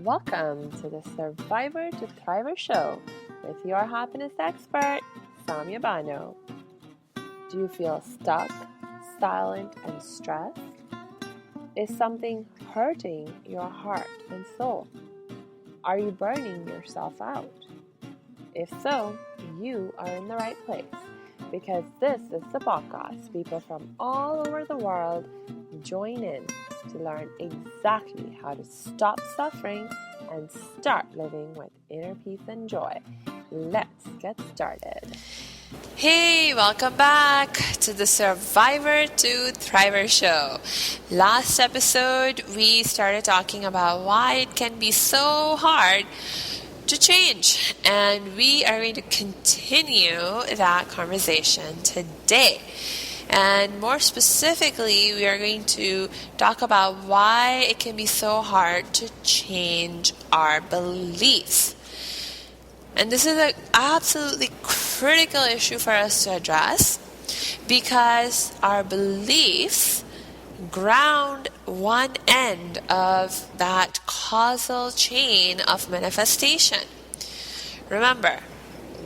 Welcome to the Survivor to Thriver show with your happiness expert, Samia Bano. Do you feel stuck, silent, and stressed? Is something hurting your heart and soul? Are you burning yourself out? If so, you are in the right place because this is the podcast people from all over the world join in to learn exactly how to stop suffering and start living with inner peace and joy. Let's get started. Hey, welcome back to the Survivor to Thriver show. Last episode, we started talking about why it can be so hard to change, and we are going to continue that conversation today. And more specifically, we are going to talk about why it can be so hard to change our beliefs. And this is an absolutely critical issue for us to address because our beliefs ground one end of that causal chain of manifestation. Remember,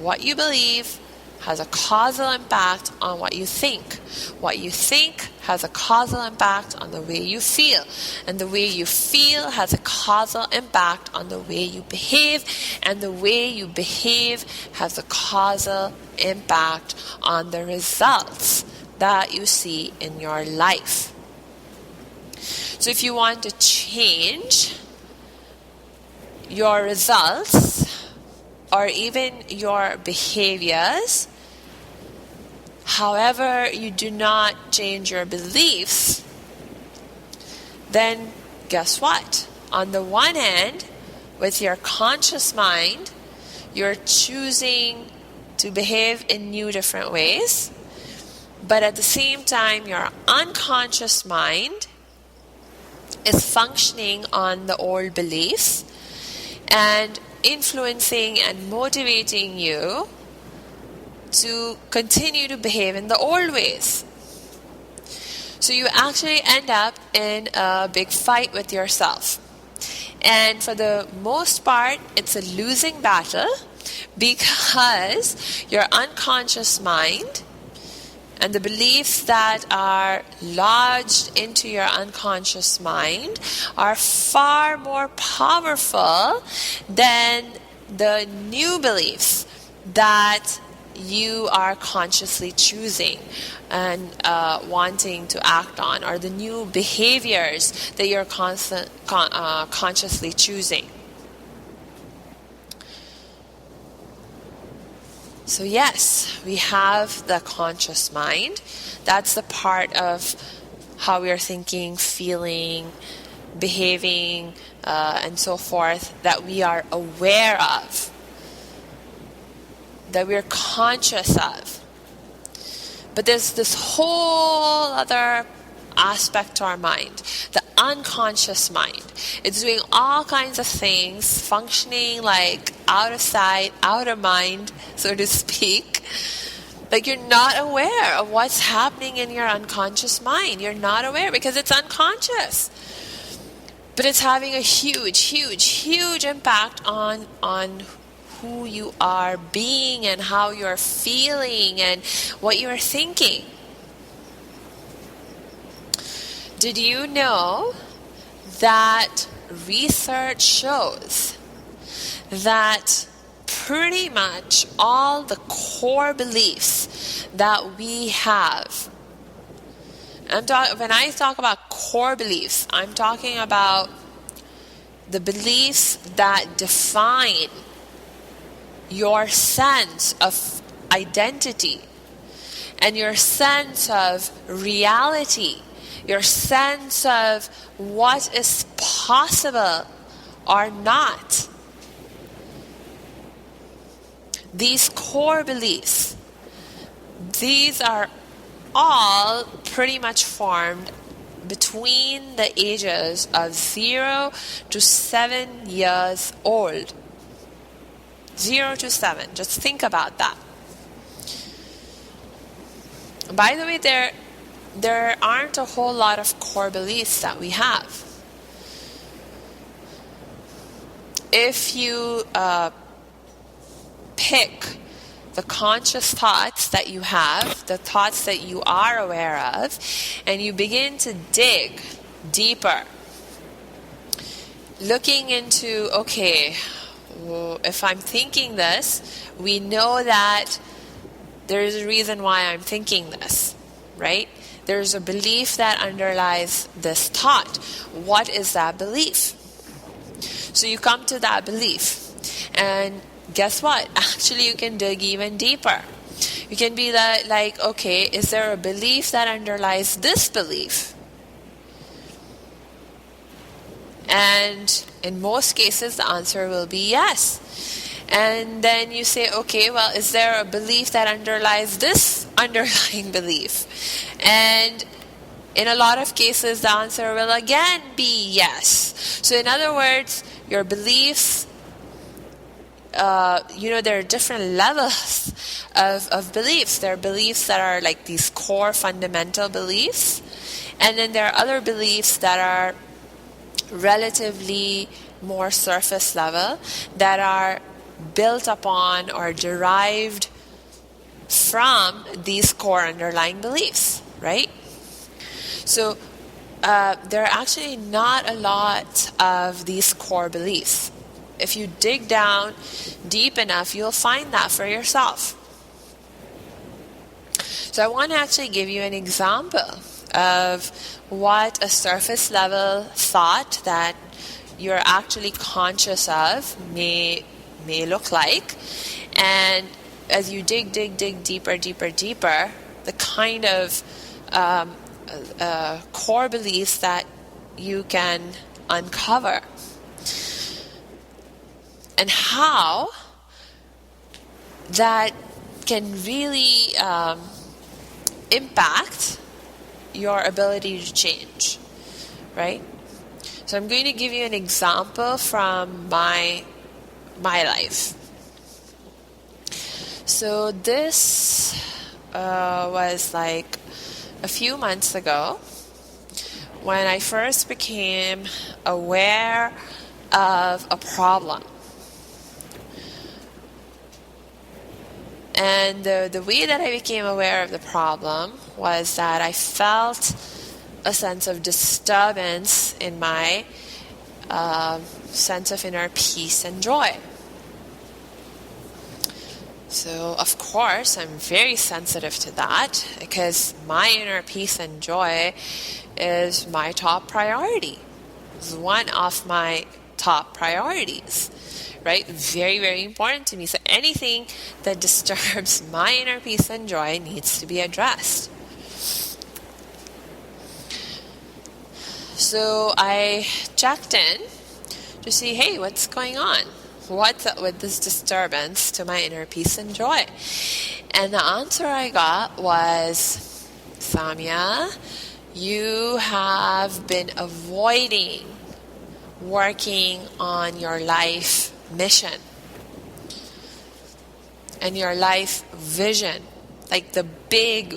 what you believe has a causal impact on what you think. What you think has a causal impact on the way you feel. And the way you feel has a causal impact on the way you behave. And the way you behave has a causal impact on the results that you see in your life. So if you want to change your results or even your behaviors, however you do not change your beliefs, then guess what? On the one hand, with your conscious mind, you're choosing to behave in new different ways, but at the same time, your unconscious mind is functioning on the old beliefs and influencing and motivating you to continue to behave in the old ways. So you actually end up in a big fight with yourself. And for the most part, it's a losing battle because your unconscious mind and the beliefs that are lodged into your unconscious mind are far more powerful than the new beliefs that you are consciously choosing and wanting to act on, or the new behaviors that you're consciously choosing. So yes, we have the conscious mind. That's the part of how we are thinking, feeling, behaving, and so forth that we are aware of, that we're conscious of. But there's this whole other aspect to our mind, the unconscious mind. It's doing all kinds of things, functioning like out of sight, out of mind, so to speak. Like you're not aware of what's happening in your unconscious mind. You're not aware because it's unconscious. But it's having a huge impact on who you are being and how you're feeling and what you're thinking. Did you know that research shows that pretty much all the core beliefs that we have, when I talk about core beliefs, I'm talking about the beliefs that define your sense of identity and your sense of reality, your sense of what is possible or not. These core beliefs, these are all pretty much formed between the ages of 0 to 7 years old. 0 to 7. Just think about that. By the way, there aren't a whole lot of core beliefs that we have. if you pick the conscious thoughts that you have, the thoughts that you are aware of, and you begin to dig deeper, looking into, okay, if I'm thinking this, we know that there's a reason why I'm thinking this, right? There's a belief that underlies this thought. What is that belief? So you come to that belief, and guess what? Actually, you can dig even deeper. You can be like, okay, is there a belief that underlies this belief? And in most cases, the answer will be yes. And then you say, okay, well, is there a belief that underlies this underlying belief? And in a lot of cases, the answer will again be yes. So in other words, your beliefs, there are different levels of beliefs. There are beliefs that are like these core fundamental beliefs. And then there are other beliefs that are relatively more surface level, that are built upon or derived from these core underlying beliefs, right? So there are actually not a lot of these core beliefs. If you dig down deep enough, you'll find that for yourself. So I want to actually give you an example of what a surface level thought that you're actually conscious of may look like. And as you dig deeper, the kind of core beliefs that you can uncover, and how that can really impact your ability to change, right? So I'm going to give you an example from my life. So this was like a few months ago when I first became aware of a problem. And the way that I became aware of the problem was that I felt a sense of disturbance in my sense of inner peace and joy. So, of course, I'm very sensitive to that because my inner peace and joy is my top priority. It's one of my top priorities. Right? Very, very important to me. So anything that disturbs my inner peace and joy needs to be addressed. So I checked in to see, hey, what's going on? What's up with this disturbance to my inner peace and joy? And the answer I got was, Samia, you have been avoiding working on your life mission and your life vision, like the big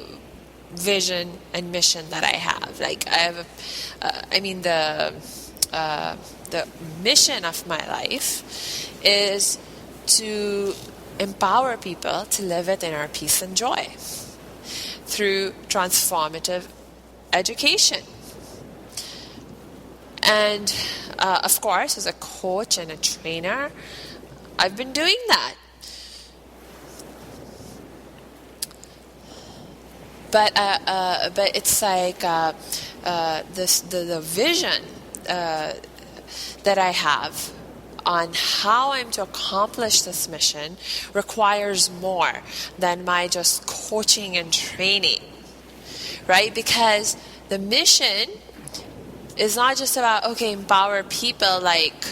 vision and mission that I have. Like I have, the mission of my life is to empower people to live with inner peace and joy through transformative education. And of course, as a coach and a trainer, I've been doing that. But it's like the vision that I have on how I'm to accomplish this mission requires more than my just coaching and training, right? Because the mission is not just about, okay, empower people like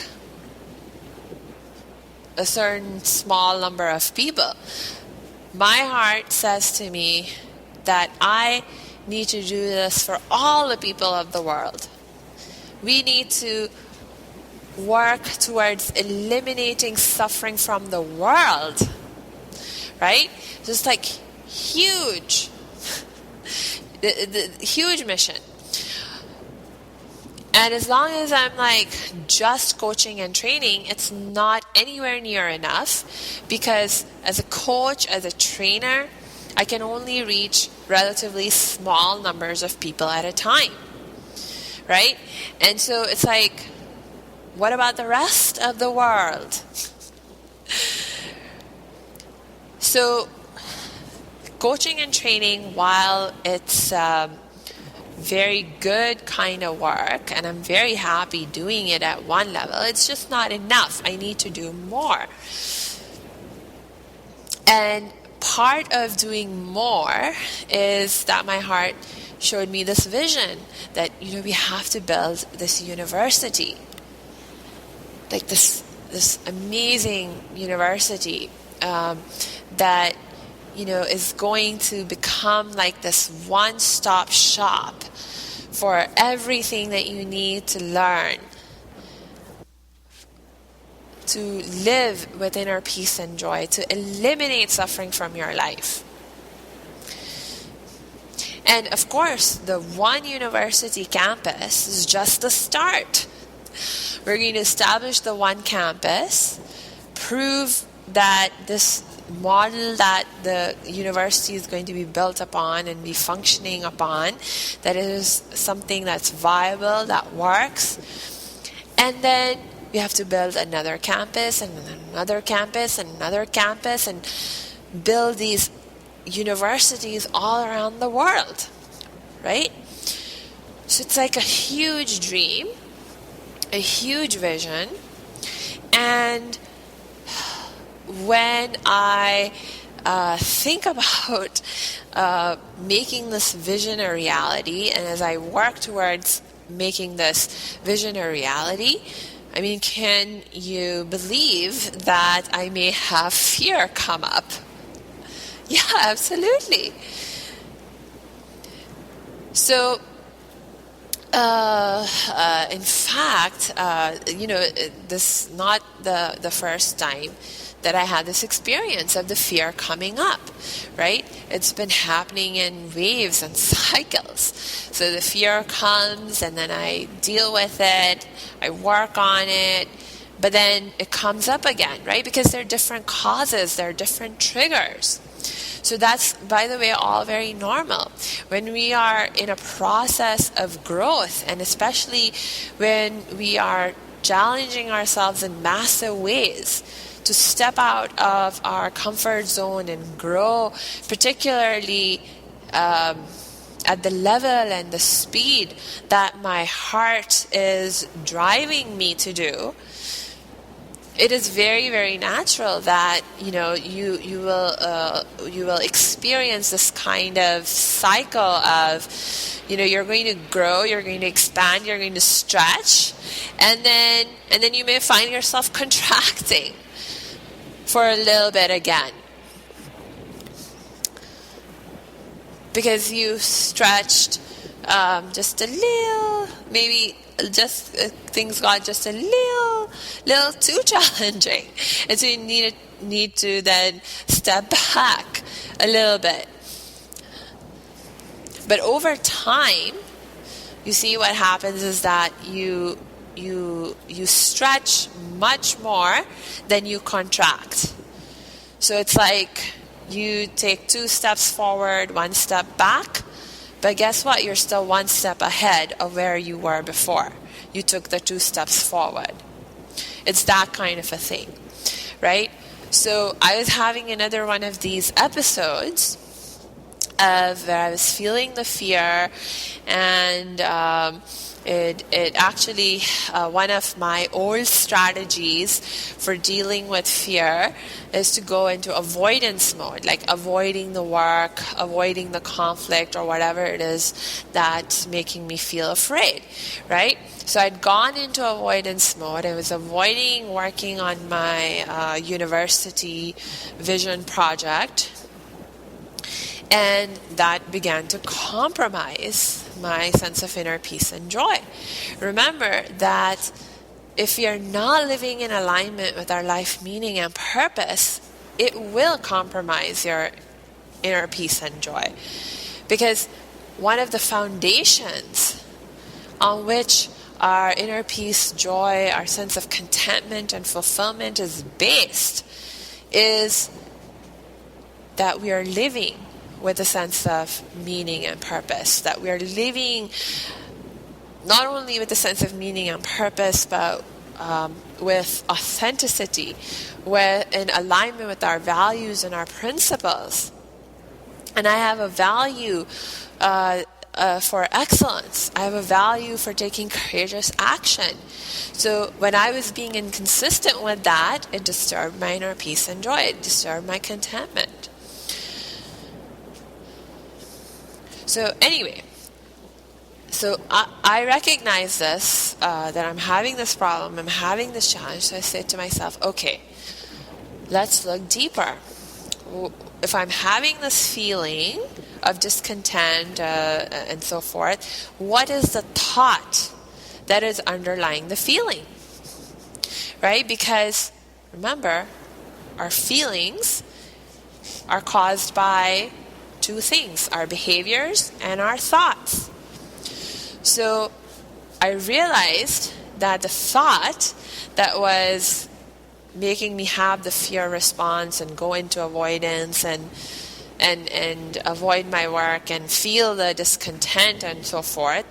a certain small number of people. My heart says to me that I need to do this for all the people of the world. We need to work towards eliminating suffering from the world, right? Just like huge, the huge mission. And as long as I'm like just coaching and training, it's not anywhere near enough, because as a coach, as a trainer, I can only reach relatively small numbers of people at a time, right? And so it's like, what about the rest of the world? So coaching and training, while it's very good kind of work, and I'm very happy doing it at one level, it's just not enough. I need to do more. And part of doing more is that my heart showed me this vision that, we have to build this university, like this amazing university that is going to become like this one-stop shop for everything that you need to learn to live with inner peace and joy, to eliminate suffering from your life. And of course, the one university campus is just the start. We're going to establish the one campus, prove that this model that the university is going to be built upon and be functioning upon, that it is something that's viable, that works. And then we have to build another campus and another campus and another campus, and build these universities all around the world, right? So it's like a huge dream, a huge vision. And when I think about making this vision a reality, and as I work towards making this vision a reality, I mean, can you believe that I may have fear come up? Yeah, absolutely. So, in fact, this is not the first time that I had this experience of the fear coming up, right? It's been happening in waves and cycles. So the fear comes, and then I deal with it, I work on it, but then it comes up again, right? Because there are different causes, there are different triggers. So that's, by the way, all very normal. When we are in a process of growth, and especially when we are challenging ourselves in massive ways to step out of our comfort zone and grow, particularly at the level and the speed that my heart is driving me to do, it is very, very natural that you will experience this kind of cycle of you're going to grow, you're going to expand, you're going to stretch, and then you may find yourself contracting for a little bit again, because you stretched just a little, maybe just things got just a little too challenging, and so you need to then step back a little bit. But over time, you see what happens is that you stretch much more than you contract. So it's like you take 2 steps forward, 1 step back, but guess what? You're still 1 step ahead of where you were before. You took the 2 steps forward. It's that kind of a thing, right? So I was having another one of these episodes of where I was feeling the fear, and it actually, one of my old strategies for dealing with fear is to go into avoidance mode, like avoiding the work, avoiding the conflict, or whatever it is that's making me feel afraid, right? So I'd gone into avoidance mode. I was avoiding working on my university vision project, and that began to compromise my sense of inner peace and joy. Remember that if we are not living in alignment with our life meaning and purpose, it will compromise your inner peace and joy. Because one of the foundations on which our inner peace, joy, our sense of contentment and fulfillment is based is that we are living with a sense of meaning and purpose, that we are living not only with a sense of meaning and purpose, but with authenticity, in alignment with our values and our principles. And I have a value for excellence. I have a value for taking courageous action. So when I was being inconsistent with that, it disturbed my inner peace and joy. It disturbed my contentment. So anyway, I recognize this, that I'm having this problem, I'm having this challenge. So I say to myself, okay, let's look deeper. If I'm having this feeling of discontent and so forth, what is the thought that is underlying the feeling? Right? Because remember, our feelings are caused by two things, our behaviors and our thoughts. So I realized that the thought that was making me have the fear response and go into avoidance and avoid my work and feel the discontent and so forth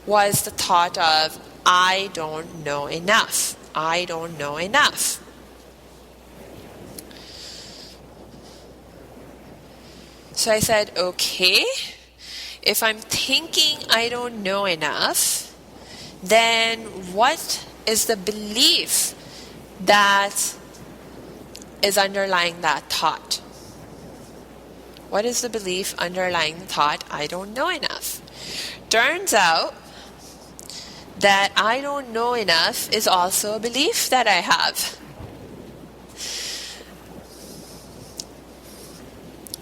was the thought of, I don't know enough. I don't know enough. So I said, okay, if I'm thinking I don't know enough, then what is the belief that is underlying that thought? What is the belief underlying the thought, I don't know enough? Turns out that I don't know enough is also a belief that I have.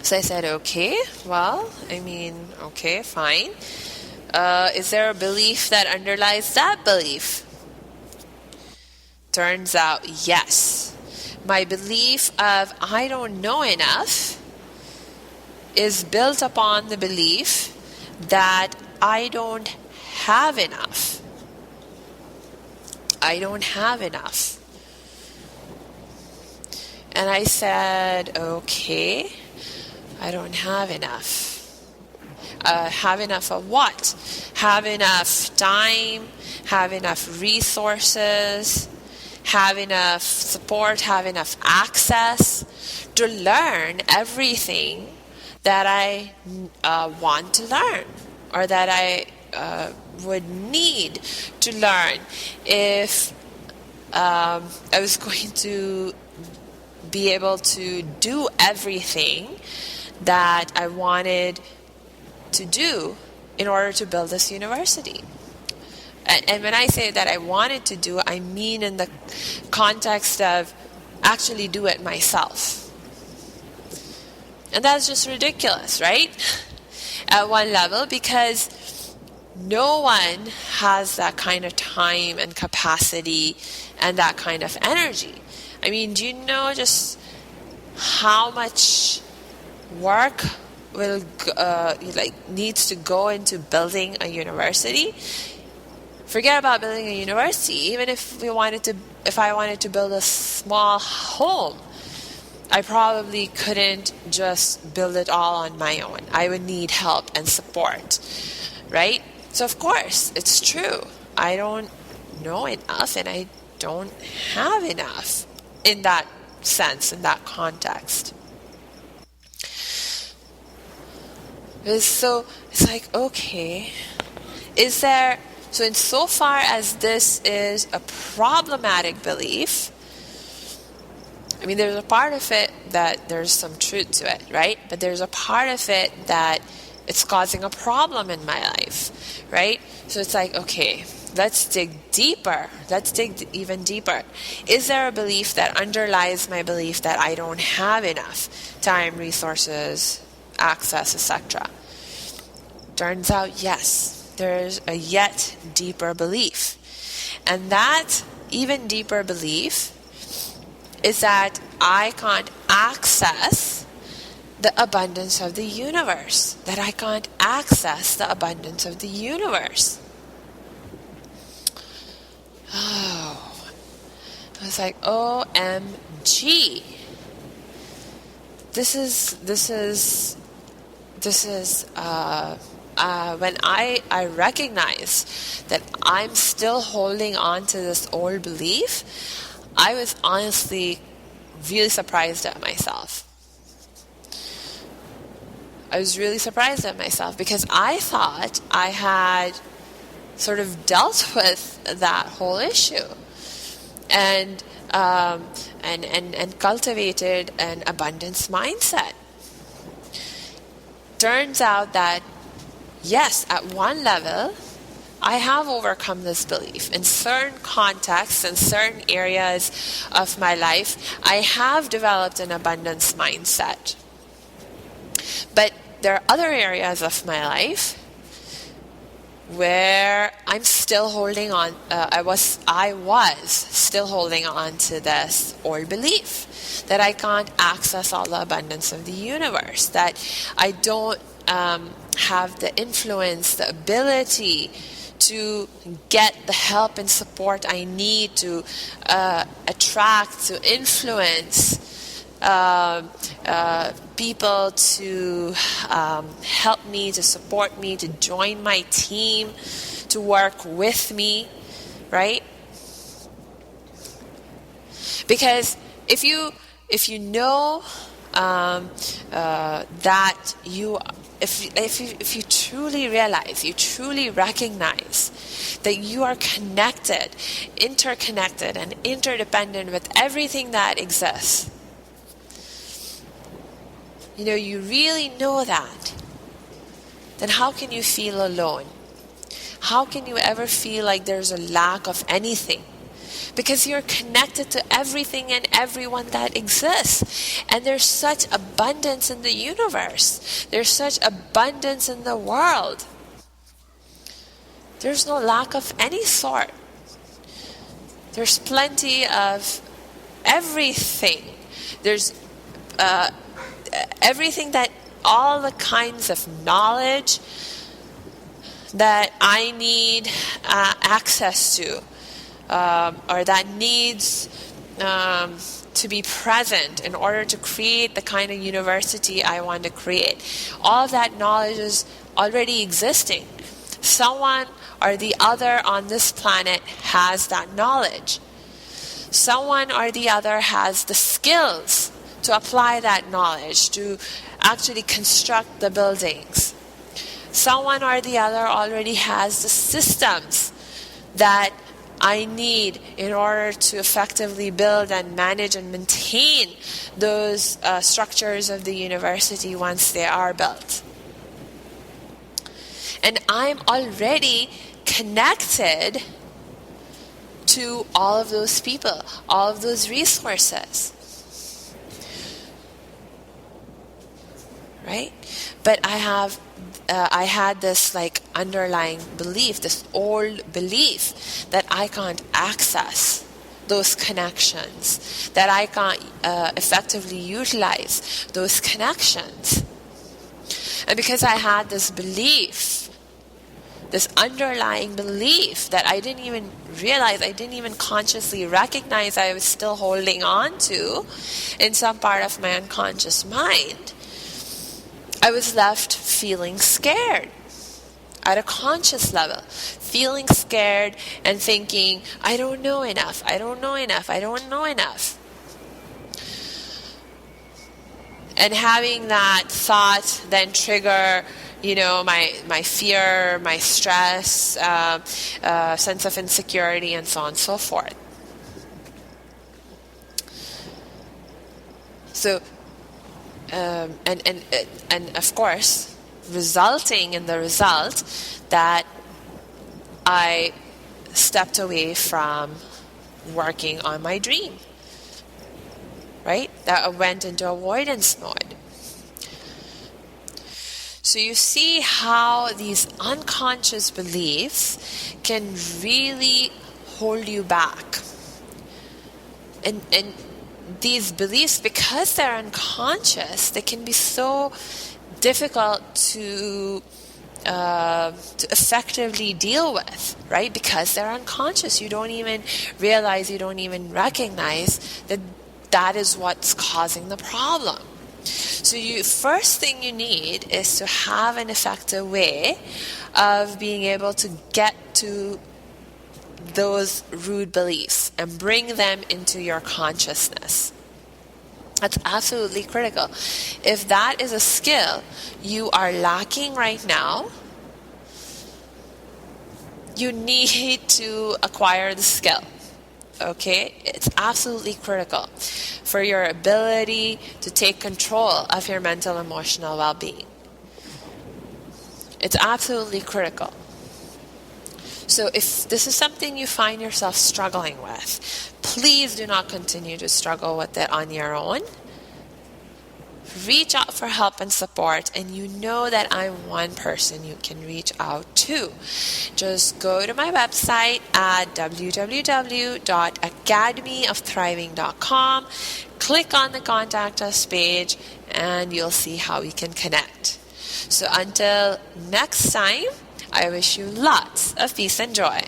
So I said, okay, fine. Is there a belief that underlies that belief? Turns out, yes. My belief of I don't know enough is built upon the belief that I don't have enough. I don't have enough. And I said, okay, I don't have enough. Have enough of what? Have enough time, have enough resources, have enough support, have enough access to learn everything that I want to learn, or that I would need to learn if I was going to be able to do everything that I wanted to do in order to build this university. And when I say that I wanted to do, I mean in the context of actually do it myself. And that's just ridiculous, right? At one level, because no one has that kind of time and capacity and that kind of energy. I mean, do you know just how much work will needs to go into building a university? Forget about building a university. Even if I wanted to build a small home, I probably couldn't just build it all on my own. I would need help and support, right? So of course, it's true. I don't know enough and I don't have enough in that sense, in that context. So it's like, okay, so insofar as this is a problematic belief, I mean, there's a part of it that there's some truth to it, right? But there's a part of it that it's causing a problem in my life, right? So it's like, okay, let's dig deeper. Let's dig even deeper. Is there a belief that underlies my belief that I don't have enough time, resources, access, etc.? Turns out, yes, there's a yet deeper belief. And that even deeper belief is that I can't access the abundance of the universe. That I can't access the abundance of the universe. Oh, I was like, OMG. This is when I recognize that I'm still holding on to this old belief, I was honestly really surprised at myself. I was really surprised at myself because I thought I had sort of dealt with that whole issue and cultivated an abundance mindset. Turns out that yes, at one level, I have overcome this belief. In certain contexts, in certain areas of my life, I have developed an abundance mindset. But there are other areas of my life where I'm still holding on. I was still holding on to this old belief that I can't access all the abundance of the universe, that I don't have the influence, the ability to get the help and support I need to attract, to influence people to help me, to support me, to join my team, to work with me, right? Because if you know that if you truly realize, you truly recognize that you are connected, interconnected, and interdependent with everything that exists, you really know that, then how can you feel alone? How can you ever feel like there's a lack of anything? Because you're connected to everything and everyone that exists. And there's such abundance in the universe. There's such abundance in the world. There's no lack of any sort. There's plenty of everything. There's everything, that all the kinds of knowledge that I need access to, or that needs to be present in order to create the kind of university I want to create. All of that knowledge is already existing. Someone or the other on this planet has that knowledge. Someone or the other has the skills to apply that knowledge, to actually construct the buildings. Someone or the other already has the systems that I need in order to effectively build and manage and maintain those structures of the university once they are built. And I'm already connected to all of those people, all of those resources. Right? But I had this underlying belief, this old belief that I can't access those connections, that I can't effectively utilize those connections. And because I had this belief, this underlying belief that I didn't even realize, I didn't even consciously recognize I was still holding on to in some part of my unconscious mind, I was left feeling scared at a conscious level, feeling scared and thinking, I don't know enough, I don't know enough, I don't know enough. And having that thought then trigger, my fear, my stress, sense of insecurity, and so on and so forth. So, and of course, resulting in the result that I stepped away from working on my dream, right? That I went into avoidance mode. So you see how these unconscious beliefs can really hold you back. And these beliefs, because they're unconscious, they can be so difficult to to effectively deal with, right? Because they're unconscious. You don't even realize, you don't even recognize that that is what's causing the problem. So first thing you need is to have an effective way of being able to get to those rude beliefs and bring them into your consciousness. That's absolutely critical. If that is a skill you are lacking right now, you need to acquire the skill. Okay? It's absolutely critical for your ability to take control of your mental and emotional well-being. It's absolutely critical. So if this is something you find yourself struggling with, please do not continue to struggle with it on your own. Reach out for help and support, and you know that I'm one person you can reach out to. Just go to my website at www.academyofthriving.com, click on the Contact Us page, and you'll see how we can connect. So until next time, I wish you lots of peace and joy.